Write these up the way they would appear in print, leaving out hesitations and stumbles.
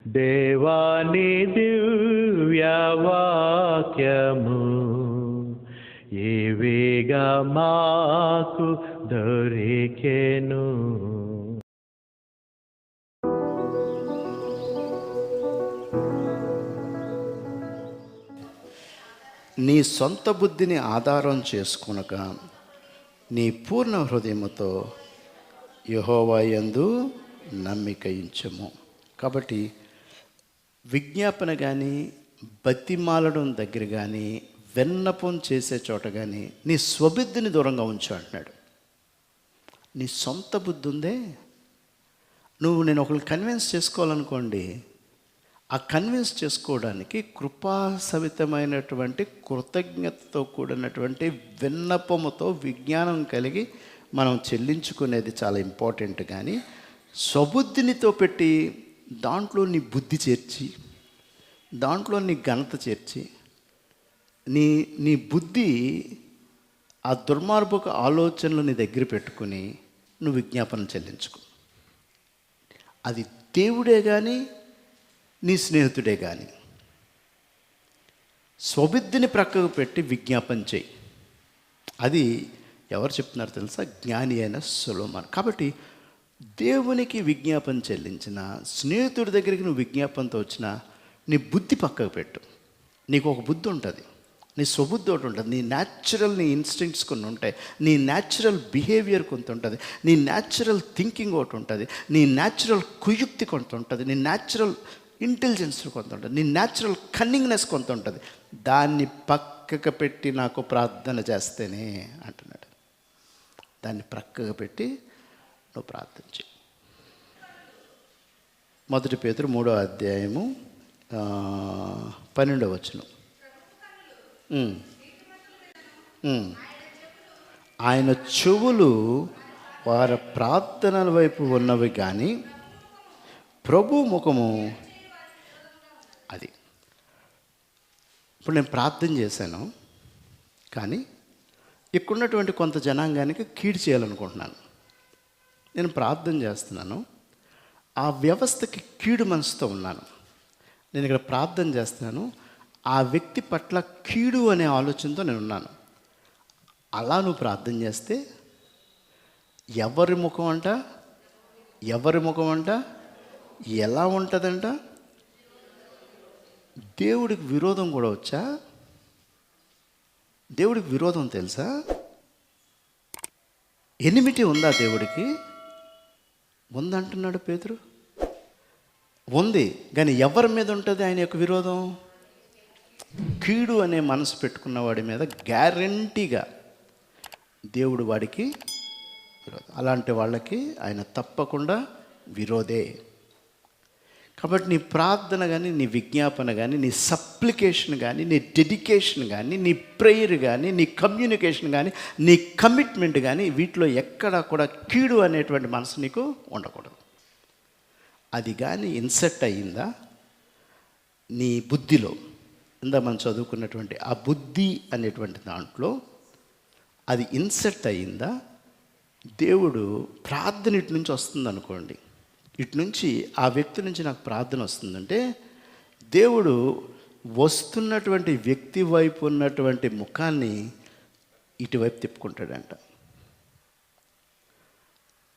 దేవాని దివ్య వాక్యము ఏవేగా మాకు దొరికెను. నీ సొంత బుద్ధిని ఆధారం చేసుకొనక నీ పూర్ణ హృదయముతో యెహోవా యందు నమ్మిక ఉంచుము. కాబట్టి విజ్ఞాపన కానీ, బతిమాలడం దగ్గర కానీ, విన్నపం చేసే చోట కానీ నీ స్వబుద్ధిని దూరంగా ఉంచు అంటున్నాడు. నీ సొంత బుద్ధి ఉందే, నేను ఒకరిని కన్విన్స్ చేసుకోవాలనుకోండి, ఆ కన్విన్స్ చేసుకోవడానికి కృపాసవితమైనటువంటి కృతజ్ఞతతో కూడినటువంటి విన్నపముతో విజ్ఞానం కలిగి మనం చెల్లించుకునేది చాలా ఇంపార్టెంట్. కానీ స్వబుద్ధినితో పెట్టి దాంట్లో నీ బుద్ధి చేర్చి, దాంట్లో నీ ఘనత చేర్చి, నీ బుద్ధి ఆ దుర్మార్గపు ఆలోచనలు నీ దగ్గర పెట్టుకుని నువ్వు విజ్ఞాపన చెల్లించుకో. అది దేవుడే కానీ, నీ స్నేహితుడే కానీ, స్వబుద్ధిని ప్రక్కకు పెట్టి విజ్ఞాపన చేయి. అది ఎవరు చెప్తున్నారు తెలుసా? జ్ఞాని అయిన సొలొమోను. కాబట్టి దేవునికి విజ్ఞాపన చెల్లించిన, స్నేహితుడి దగ్గరికి నువ్వు విజ్ఞాపనతో వచ్చినా నీ బుద్ధి పక్కకు పెట్టు. నీకు ఒక బుద్ధి ఉంటుంది, నీ స్వబుద్ధి ఒకటి ఉంటుంది, నీ న్యాచురల్, నీ ఇన్స్టింక్ట్స్ కొన్ని ఉంటాయి, నీ న్యాచురల్ బిహేవియర్ కొంత ఉంటుంది, నీ న్యాచురల్ థింకింగ్ ఒకటి ఉంటుంది, నీ న్యాచురల్ కుయుక్తి కొంత ఉంటుంది, నీ న్యాచురల్ ఇంటెలిజెన్స్ కొంత ఉంటుంది, నీ న్యాచురల్ కన్నింగ్నెస్ కొంత ఉంటుంది. దాన్ని పక్కకు పెట్టి నాకు ప్రార్థన చేస్తేనే అంటున్నాడు. దాన్ని ప్రక్కకు పెట్టి నువ్వు ప్రార్థన చేయి. 1 పేతురు 3వ అధ్యాయము 12వ వచనం. ఆయన చెవులు వారి ప్రార్థనల వైపు ఉన్నవి కానీ ప్రభు ముఖము. అది ఇప్పుడు నేను ప్రార్థన చేశాను, కానీ ఇక్కడున్నటువంటి కొంత జనాంగానికి కీడు చేయాలనుకుంటున్నాను. నేను ప్రార్థన చేస్తున్నాను, ఆ వ్యవస్థకి కీడు మనసుతో ఉన్నాను. నేను ఇక్కడ ప్రార్థన చేస్తున్నాను, ఆ వ్యక్తి పట్ల కీడు అనే ఆలోచనతో నేను ఉన్నాను. అలా నువ్వు ప్రార్థన చేస్తే ఎవరి ముఖం అంట ఎలా ఉంటుందంట? దేవుడికి విరోధం కూడా వచ్చా? దేవుడికి విరోధం తెలుసా? ఎనిమిటీ ఉందా దేవుడికి? ఉందంటున్నాడు పేతురు. ఉంది, కానీ ఎవరి మీద ఉంటుంది ఆయన యొక్క విరోధం? కీడు అనే మనసు పెట్టుకున్న వాడి మీద గ్యారంటీగా దేవుడు వాడికి విరోధం. అలాంటి వాళ్ళకి ఆయన తప్పకుండా విరోధే. కాబట్టి నీ ప్రార్థన కానీ, నీ విజ్ఞాపన కానీ, నీ సప్లికేషన్ కానీ, నీ డెడికేషన్ కానీ, నీ ప్రేయర్ కానీ, నీ కమ్యూనికేషన్ కానీ, నీ కమిట్మెంట్ కానీ, వీటిలో ఎక్కడా కూడా కీడు అనేటువంటి మనసు నీకు ఉండకూడదు. అది కానీ ఇన్సెట్ అయ్యిందా నీ బుద్ధిలో, ఇందా మనం చదువుకున్నటువంటి ఆ బుద్ధి అనేటువంటి దాంట్లో అది ఇన్సెట్ అయ్యిందా, దేవుడు ప్రార్థన ఇటు నుంచి వస్తుంది అనుకోండి, ఇటు నుంచి ఆ వ్యక్తి నుంచి నాకు ప్రార్థన వస్తుందంటే దేవుడు వస్తున్నటువంటి వ్యక్తి వైపు ఉన్నటువంటి ముఖాన్ని ఇటువైపు తిప్పుకుంటాడంట.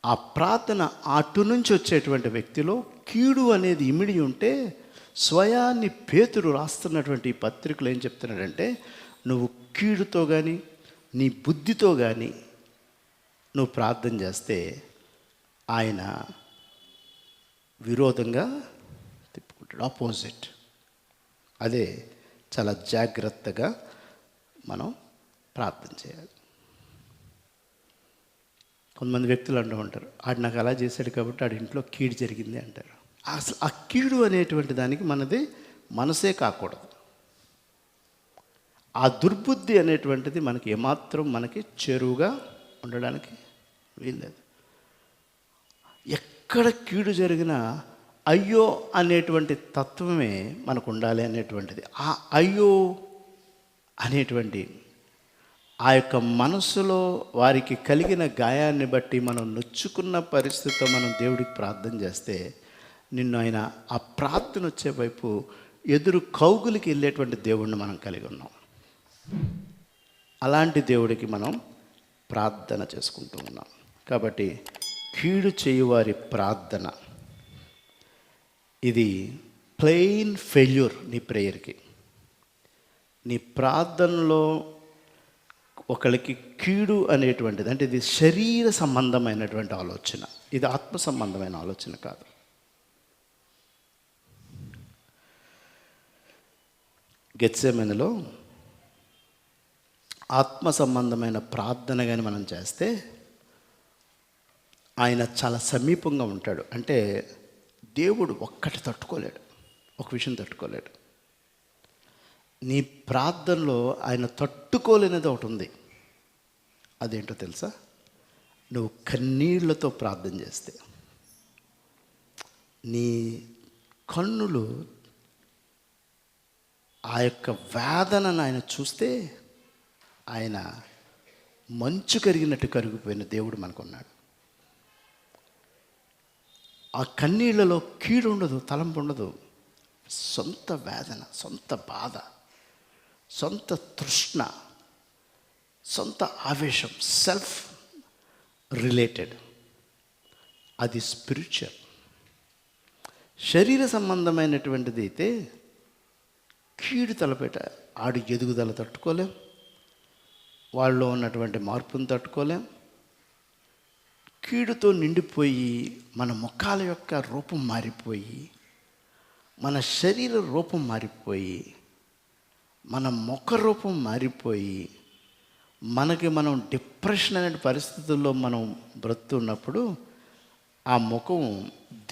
ఆ ప్రార్థన అటు నుంచి వచ్చేటువంటి వ్యక్తిలో కీడు అనేది ఇమిడి ఉంటే, స్వయాన్ని పేతురు రాస్తున్నటువంటి ఈ పత్రికలు ఏం చెప్తున్నాడంటే, నువ్వు కీడుతో కానీ, నీ బుద్ధితో కానీ నువ్వు ప్రార్థన చేస్తే ఆయన విరోధంగా తిప్పుకుంటాడు, ఆపోజిట్. అదే చాలా జాగ్రత్తగా మనం ప్రార్థన చేయాలి. కొంతమంది వ్యక్తులు అంటూ ఉంటారు, ఆడు నాకు అలా చేశాడు కాబట్టి ఆడి ఇంట్లో కీడు జరిగింది అంటారు. అసలు ఆ కీడు అనేటువంటి దానికి మనది మనసే కాకూడదు. ఆ దుర్బుద్ధి అనేటువంటిది మనకి ఏమాత్రం మనకి చెరువుగా ఉండడానికి వీల్లేదు. ఎక్కడ కీడు జరిగినా అయ్యో అనేటువంటి తత్వమే మనకు ఉండాలి అనేటువంటిది. ఆ అయ్యో అనేటువంటి ఆ యొక్క మనసులో వారికి కలిగిన గాయాన్ని బట్టి మనం నొచ్చుకున్న పరిస్థితితో మనం దేవుడికి ప్రార్థన చేస్తే నిన్ను ఆయన ఆ ప్రార్థన వచ్చే వైపు ఎదురు కౌగులికి వెళ్ళేటువంటి దేవుణ్ణి మనం కలిగి ఉన్నాం. అలాంటి దేవుడికి మనం ప్రార్థన చేసుకుంటూ ఉన్నాం. కాబట్టి కీడు చేయువారి ప్రార్థన ఇది ప్లెయిన్ ఫెయిల్యూర్. నీ ప్రేయర్కి, నీ ప్రార్థనలో ఒకరికి కీడు అనేటువంటిది, అంటే ఇది శరీర సంబంధమైనటువంటి ఆలోచన, ఇది ఆత్మ సంబంధమైన ఆలోచన కాదు. గెత్సేమనెలో ఆత్మ సంబంధమైన ప్రార్థన కానీ మనం చేస్తే ఆయన చాలా సమీపంగా ఉంటాడు. అంటే దేవుడు ఒక్కటి తట్టుకోలేడు, ఒక విషయం తట్టుకోలేడు. నీ ప్రార్థనలో ఆయన తట్టుకోలేనిది ఒకటి ఉంది. అదేంటో తెలుసా? నువ్వు కన్నీళ్లతో ప్రార్థన చేస్తే, నీ కన్నులు ఆ యొక్క వేదనను ఆయన చూస్తే, ఆయన మంచు కరిగినట్టు కరిగిపోయిన దేవుడు మనకున్నాడు. ఆ కన్నీళ్లలో కీడు ఉండదు, తలంపు ఉండదు. సొంత వేదన, సొంత బాధ, సొంత తృష్ణ, సొంత ఆవేశం, సెల్ఫ్ రిలేటెడ్. అది స్పిరిచువల్. శరీర సంబంధమైనటువంటిది అయితే కీడు తలపెట్ట, ఆడి ఎదుగుదల తట్టుకోలేం, వాళ్ళలో ఉన్నటువంటి మార్పును తట్టుకోలేం. కీడుతో నిండిపోయి మన ముఖాల యొక్క రూపం మారిపోయి, మన శరీర రూపం మారిపోయి, మన ముఖ రూపం మారిపోయి, మనకి మనం డిప్రెషన్ అనే పరిస్థితుల్లో మనం బ్రతున్నప్పుడు ఆ ముఖం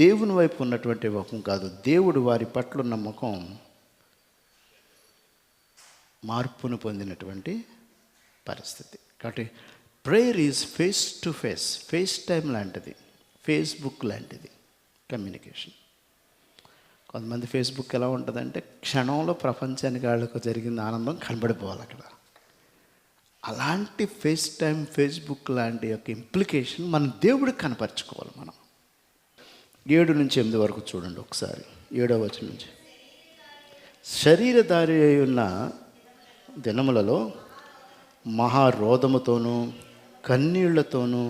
దేవుని వైపు ఉన్నటువంటి ముఖం కాదు, దేవుడు వారి పట్ల ఉన్న ముఖం మార్పును పొందినటువంటి పరిస్థితి. కాబట్టి prayer is face to face, face time లాంటిది, ఫేస్బుక్ లాంటిది కమ్యూనికేషన్. కొంతమంది ఫేస్బుక్ ఎలా ఉంటుందంటే క్షణంలో ప్రపంచానికి వాళ్ళకు జరిగిన ఆనందం కనబడిపోవాలి అక్కడ. అలాంటి ఫేస్ టైం, ఫేస్బుక్ లాంటి యొక్క ఇంప్లికేషన్ మనం దేవుడికి కనపరుచుకోవాలి. మనం 7-8 వరకు చూడండి ఒకసారి. 7వ వచనం నుంచి, శరీరధారి అయి ఉన్న దినములలో మహారోధముతోనూ కన్నీళ్లతోనూ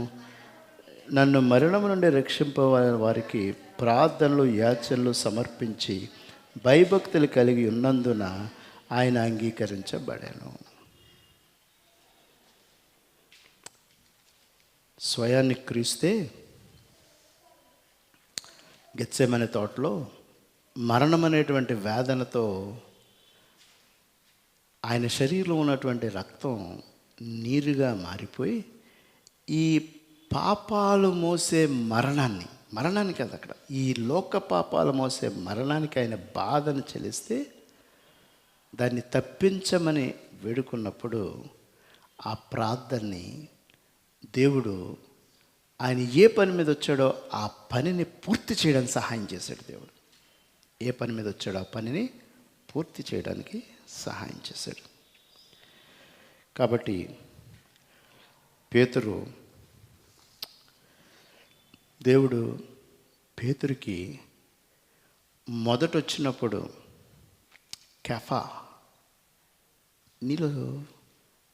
నన్ను మరణము నుండి రక్షింపవారి వారికి ప్రార్థనలు యాచనలు సమర్పించి భయభక్తులు కలిగి ఉన్నందున ఆయన అంగీకరించబడాను. స్వయాన్ని క్రీస్తే గెత్సేమనే తోటలో మరణం అనేటువంటి వేదనతో ఆయన శరీరంలో ఉన్నటువంటి రక్తం నీరుగా మారిపోయి ఈ పాపాలు మోసే మరణాన్ని కాదు అక్కడ, ఈ లోక పాపాలు మోసే మరణానికి ఆయన బాధను చెల్లిస్తే దాన్ని తప్పించమని వేడుకున్నప్పుడు ఆ ప్రార్థనని దేవుడు ఆయన ఏ పని మీద వచ్చాడో ఆ పనిని పూర్తి చేయడానికి సహాయం చేశాడు. దేవుడు ఏ పని మీద వచ్చాడో ఆ పనిని పూర్తి చేయడానికి సహాయం చేశాడు. కాబట్టి దేవుడు పేతురుకి మొదట వచ్చినప్పుడు కెఫా, నీలో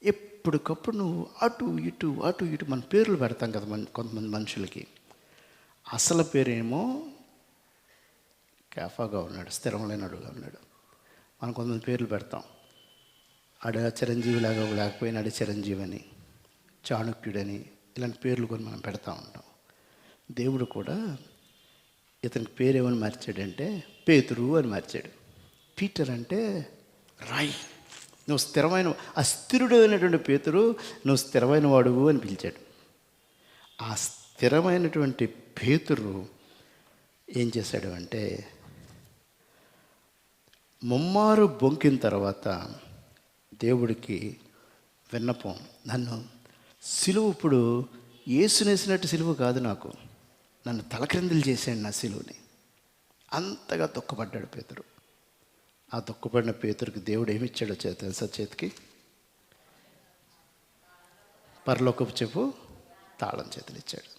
ఎప్పటికప్పుడు నువ్వు అటు ఇటు మన పేర్లు పెడతాం కదా కొంతమంది మనుషులకి. అసలు పేరేమో కెఫాగా ఉన్నాడు, స్థిరములైనడుగా ఉన్నాడు. మనం కొంతమంది పేర్లు పెడతాం. ఆడ చిరంజీవి లాగా లేకపోయినా ఆడ చిరంజీవి అని, చాణక్యుడని, ఇలాంటి పేర్లు కొన్ని మనం పెడతా ఉంటాం. దేవుడు కూడా ఇతనికి పేరేమని మార్చాడంటే పేతురు అని మార్చాడు. పీటర్ అంటే రాయి, నువ్వు స్థిరమైన, అస్థిరుడు అయినటువంటి పేతురు నువ్వు స్థిరమైన వాడువు అని పిలిచాడు. ఆ స్థిరమైనటువంటి పేతురు ఏం చేశాడు అంటే ముమ్మారు బొంకిన తర్వాత దేవుడికి విన్నపం, నన్ను సిలువ ఇప్పుడు యేసునేసినట్టు సిలువ కాదు, నాకు నన్ను తలక్రిందులు చేశాడు నా సిలువని. అంతగా దుఃఖపడ్డాడు పేతురు. ఆ దుఃఖపడిన పేతురికి దేవుడు ఏమిచ్చాడో తెలుసా? చేతికి పరలోకపు చెప్పు తాళం చేతులు ఇచ్చాడు.